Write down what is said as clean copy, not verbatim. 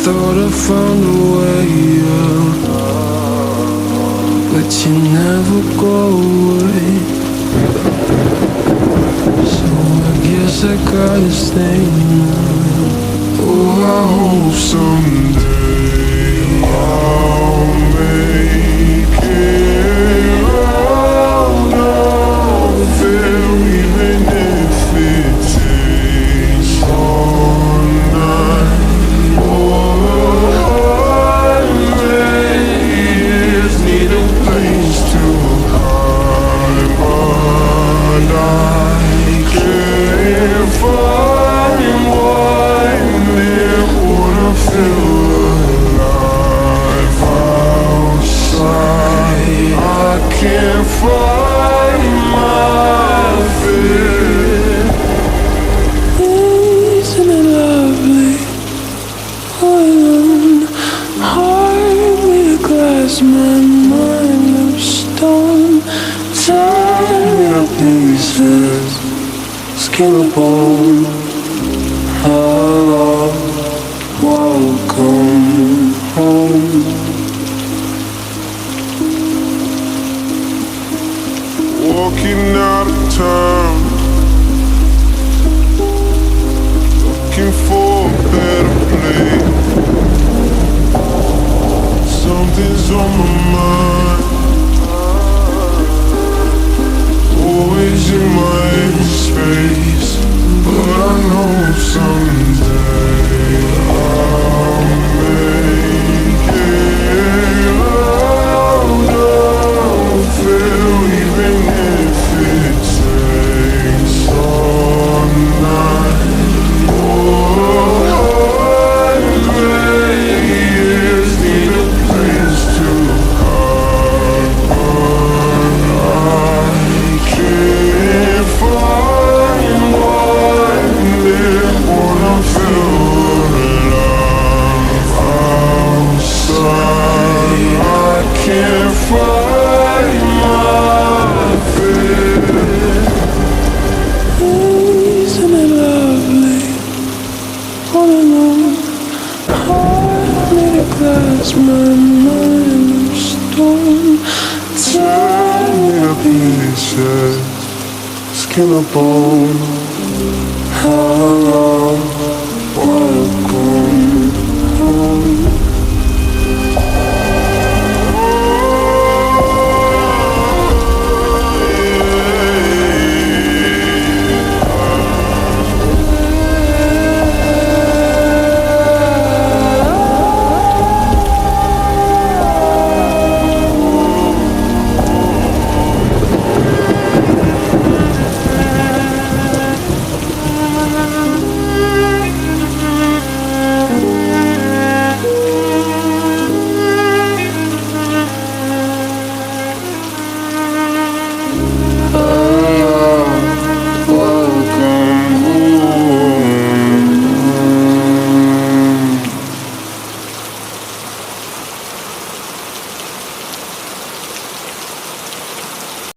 thought I found a way out, but you never go away. So I guess I gotta stay now. Oh, I hope someday I'll make it out of there, even if it takes all night. Need a place to hide, but I can't find one there. Wanna feel alive outside. I can't find my fear. Isn't it lovely? All alone, heart made of glass, my mind of stone. Tear up pieces, skin and bone. Hello, welcome home. Walking out of town, looking for a better place. Something's on my mind, always in my space. But I know someday I'll make it out of here, even if it takes all night. Need a place to hide, but I can't find one there. Wanna feel alive outside. I can't find my fear. Isn't it lovely? All alone, heart made of glass, my mind of stone. Tear me to pieces, skin and bone. How long?